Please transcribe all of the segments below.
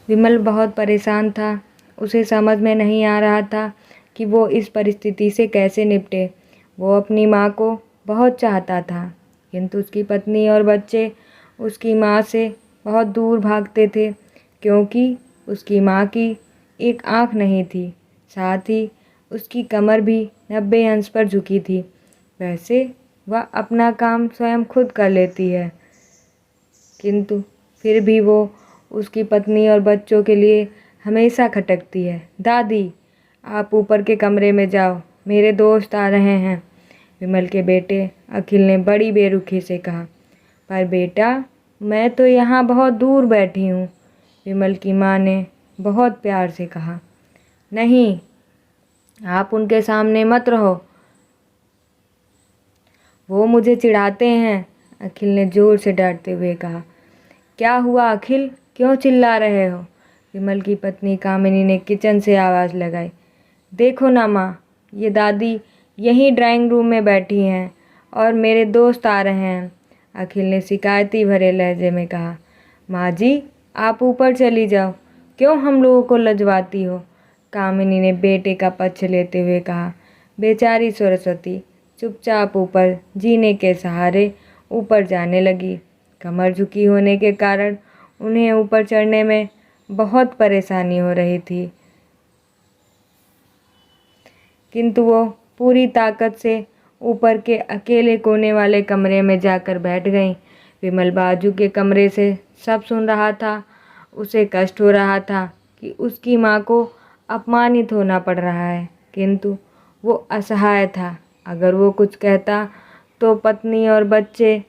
विमल बहुत परेशान था। उसे समझ में नहीं आ रहा था कि वो इस परिस्थिति से कैसे निपटे। वो अपनी माँ को बहुत चाहता था, किंतु उसकी पत्नी और बच्चे उसकी माँ से बहुत दूर भागते थे, क्योंकि उसकी माँ की एक आँख नहीं थी, साथ ही उसकी कमर भी 90 अंश पर झुकी थी। वैसे वह अपना काम स्वयं खुद कर लेती है, किंतु फिर भी वो उसकी पत्नी और बच्चों के लिए हमेशा खटकती है। दादी, आप ऊपर के कमरे में जाओ, मेरे दोस्त आ रहे हैं, विमल के बेटे अखिल ने बड़ी बेरुखी से कहा। पर बेटा, मैं तो यहाँ बहुत दूर बैठी हूँ, विमल की माँ ने बहुत प्यार से कहा। नहीं, आप उनके सामने मत रहो, वो मुझे चिढ़ाते हैं, अखिल ने जोर से डांटते हुए कहा। क्या हुआ अखिल, क्यों चिल्ला रहे हो? विमल की पत्नी कामिनी ने किचन से आवाज़ लगाई। देखो ना माँ, ये दादी यहीं ड्राइंग रूम में बैठी हैं और मेरे दोस्त आ रहे हैं, अखिल ने शिकायती भरे लहजे में कहा। माँ जी, आप ऊपर चली जाओ, क्यों हम लोगों को लजवाती हो? कामिनी ने बेटे का पक्ष लेते हुए कहा। बेचारी सरस्वती चुपचाप ऊपर जीने के सहारे ऊपर जाने लगी। कमर झुकी होने के कारण उन्हें ऊपर चढ़ने में बहुत परेशानी हो रही थी, किंतु वो पूरी ताकत से ऊपर के अकेले कोने वाले कमरे में जाकर बैठ गईं। विमल बाजू के कमरे से सब सुन रहा था। उसे कष्ट हो रहा था कि उसकी माँ को अपमानित होना पड़ रहा है, किंतु वो असहाय था। अगर वो कुछ कहता तो पत्नी और बच्चे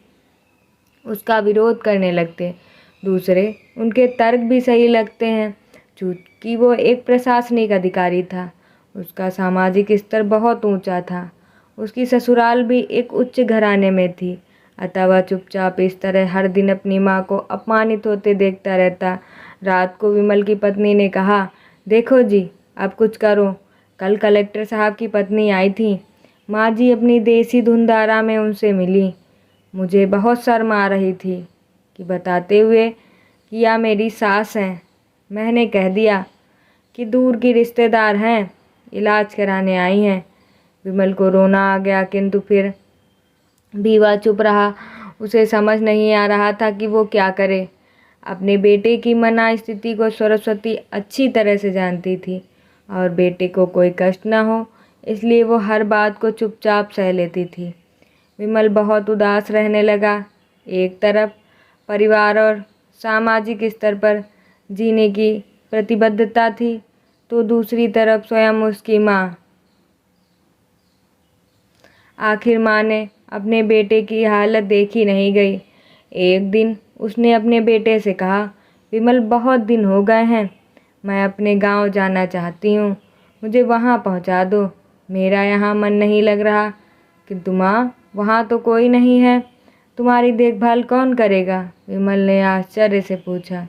उसका विरोध करने लगते। दूसरे उनके तर्क भी सही लगते हैं, चूँकि वो एक प्रशासनिक अधिकारी था। उसका सामाजिक स्तर बहुत ऊंचा था। उसकी ससुराल भी एक उच्च घराने में थी, अतः वह चुपचाप इस तरह हर दिन अपनी माँ को अपमानित होते देखता रहता। रात को विमल की पत्नी ने कहा, देखो जी, अब कुछ करो। कल कलेक्टर साहब की पत्नी आई थी। माँ जी अपनी देसी धुंधारा में उनसे मिली। मुझे बहुत शर्म आ रही थी कि बताते हुए कि यह मेरी सास हैं। मैंने कह दिया कि दूर की रिश्तेदार हैं, इलाज कराने आई हैं। विमल को रोना आ गया, किंतु फिर भी वह चुप रहा। उसे समझ नहीं आ रहा था कि वो क्या करे। अपने बेटे की मना स्थिति को सरस्वती अच्छी तरह से जानती थी और बेटे को कोई कष्ट न हो, इसलिए वो हर बात को चुपचाप सह लेती थी। विमल बहुत उदास रहने लगा। एक तरफ परिवार और सामाजिक स्तर पर जीने की प्रतिबद्धता थी, तो दूसरी तरफ स्वयं उसकी माँ। आखिर माँ ने अपने बेटे की हालत देखी नहीं गई। एक दिन उसने अपने बेटे से कहा, विमल, बहुत दिन हो गए हैं, मैं अपने गांव जाना चाहती हूँ, मुझे वहाँ पहुँचा दो। मेरा यहाँ मन नहीं लग रहा। किंतु माँ, वहाँ तो कोई नहीं है, तुम्हारी देखभाल कौन करेगा? विमल ने आश्चर्य से पूछा।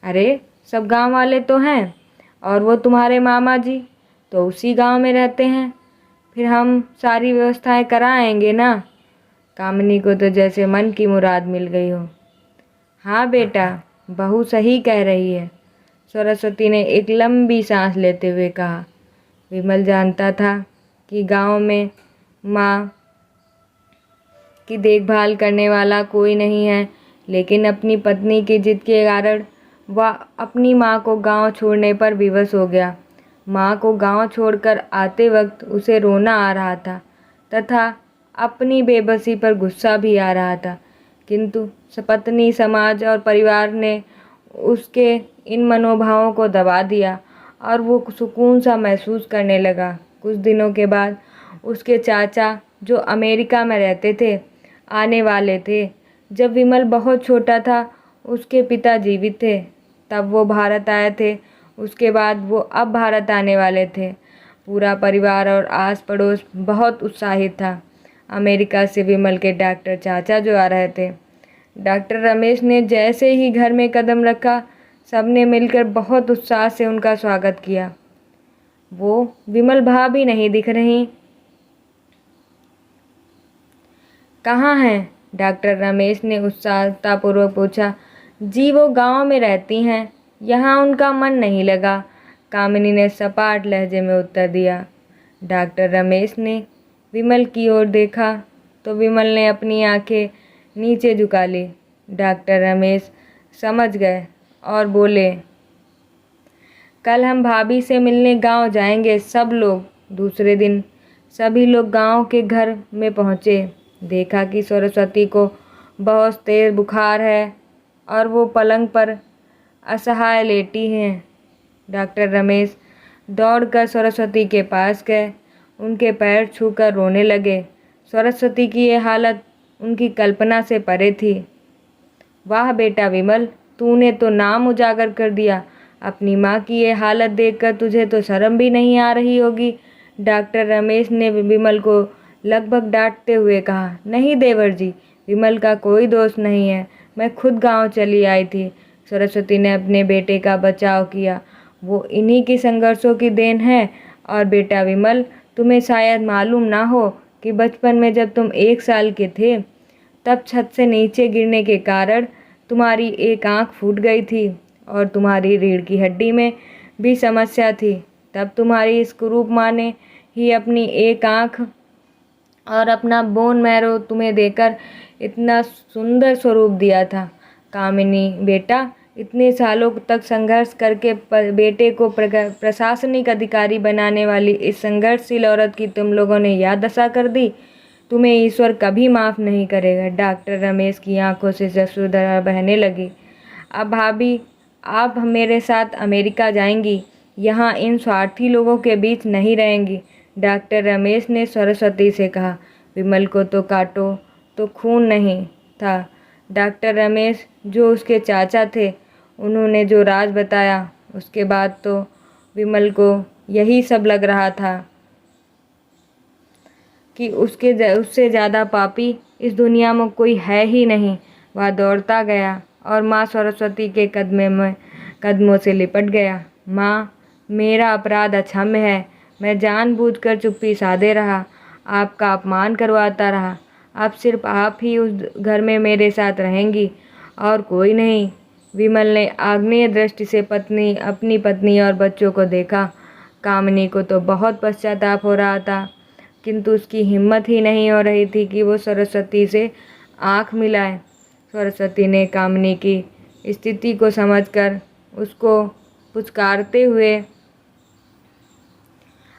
अरे, सब गांव वाले तो हैं, और वो तुम्हारे मामा जी तो उसी गांव में रहते हैं, फिर हम सारी व्यवस्थाएं कराएंगे ना। कामिनी को तो जैसे मन की मुराद मिल गई हो। हाँ बेटा, बहू सही कह रही है, सरस्वती ने एक लंबी सांस लेते हुए कहा। विमल जानता था कि गांव में माँ की देखभाल करने वाला कोई नहीं है, लेकिन अपनी पत्नी की जिद के कारण वह अपनी माँ को गांव छोड़ने पर विवश हो गया। माँ को गांव छोड़कर आते वक्त उसे रोना आ रहा था तथा अपनी बेबसी पर गुस्सा भी आ रहा था, किंतु पत्नी, समाज और परिवार ने उसके इन मनोभावों को दबा दिया और वो सुकून सा महसूस करने लगा। कुछ दिनों के बाद उसके चाचा, जो अमेरिका में रहते थे, आने वाले थे। जब विमल बहुत छोटा था, उसके पिता जीवित थे, तब वो भारत आए थे। उसके बाद वो अब भारत आने वाले थे। पूरा परिवार और आस पड़ोस बहुत उत्साहित था। अमेरिका से विमल के डॉक्टर चाचा जो आ रहे थे। डॉक्टर रमेश ने जैसे ही घर में कदम रखा, सबने मिलकर बहुत उत्साह से उनका स्वागत किया। वो विमल भाभी नहीं दिख रही। कहाँ हैं? डॉक्टर रमेश ने उत्साहतापूर्वक पूछा। जी, वो गांव में रहती हैं, यहाँ उनका मन नहीं लगा। कामिनी ने सपाट लहजे में उत्तर दिया। डॉक्टर रमेश ने विमल की ओर देखा तो विमल ने अपनी आंखें नीचे झुका ली। डॉक्टर रमेश समझ गए और बोले, कल हम भाभी से मिलने गांव जाएंगे सब लोग। दूसरे दिन सभी लोग गांव के घर में पहुंचे। देखा कि सरस्वती को बहुत तेज बुखार है और वो पलंग पर असहाय लेटी हैं। डॉक्टर रमेश दौड़कर सरस्वती के पास गए, उनके पैर छूकर रोने लगे। सरस्वती की ये हालत उनकी कल्पना से परे थी। वाह बेटा विमल, तूने तो नाम उजागर कर दिया। अपनी माँ की ये हालत देखकर तुझे तो शर्म भी नहीं आ रही होगी। डॉक्टर रमेश ने विमल को लगभग डांटते हुए कहा, नहीं देवर जी, विमल का कोई दोष नहीं है। मैं खुद गांव चली आई थी। सरस्वती ने अपने बेटे का बचाव किया। वो इन्हीं की संघर्षों की देन है। और बेटा विमल, तुम्हें शायद मालूम ना हो कि बचपन में जब तुम 1 साल के थे तब छत से नीचे गिरने के कारण तुम्हारी एक आंख फूट गई थी और तुम्हारी रीढ़ की हड्डी में भी समस्या थी। तब तुम्हारी इस कुरूप माँ ने ही अपनी एक आंख और अपना बोन मैरो तुम्हें देकर इतना सुंदर स्वरूप दिया था। कामिनी बेटा, इतने सालों तक संघर्ष करके बेटे को प्रशासनिक अधिकारी बनाने वाली इस संघर्षशील औरत की तुम लोगों ने याद दशा कर दी। तुम्हें ईश्वर कभी माफ़ नहीं करेगा। डॉक्टर रमेश की आंखों से अश्रुधारा बहने लगी। अब भाभी, आप मेरे साथ अमेरिका जाएंगी, यहाँ इन स्वार्थी लोगों के बीच नहीं रहेंगी। डॉक्टर रमेश ने सरस्वती से कहा। विमल को तो काटो तो खून नहीं था। डॉक्टर रमेश जो उसके चाचा थे, उन्होंने जो राज बताया, उसके बाद तो विमल को यही सब लग रहा था कि उससे ज़्यादा पापी इस दुनिया में कोई है ही नहीं। वह दौड़ता गया और माँ सरस्वती के कदमों से लिपट गया। माँ, मेरा अपराध अक्षम्य है। मैं जानबूझकर चुप्पी साधे रहा, आपका अपमान करवाता रहा। अब सिर्फ आप ही उस घर में मेरे साथ रहेंगी और कोई नहीं। विमल ने आग्नेय दृष्टि से अपनी पत्नी और बच्चों को देखा। कामिनी को तो बहुत पश्चाताप हो रहा था, किंतु उसकी हिम्मत ही नहीं हो रही थी कि वो सरस्वती से आंख मिलाए। सरस्वती ने कामिनी की स्थिति को समझकर उसको पुचकारते हुए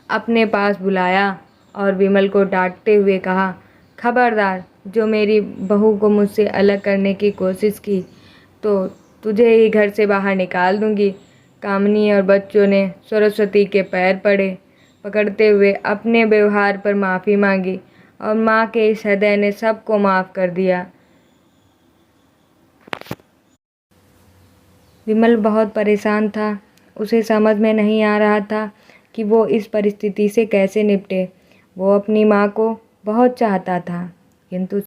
अपने पास बुलाया और विमल को डांटते हुए कहा, खबरदार, जो मेरी बहू को मुझसे अलग करने की कोशिश की तो तुझे ही घर से बाहर निकाल दूंगी। कामिनी और बच्चों ने सरस्वती के पैर पकड़ते हुए अपने व्यवहार पर माफ़ी मांगी और माँ के इस हृदय ने सबको माफ़ कर दिया। विमल बहुत परेशान था। उसे समझ में नहीं आ रहा था कि वो इस परिस्थिति से कैसे निपटे। वो अपनी माँ को बहुत चाहता था, किंतु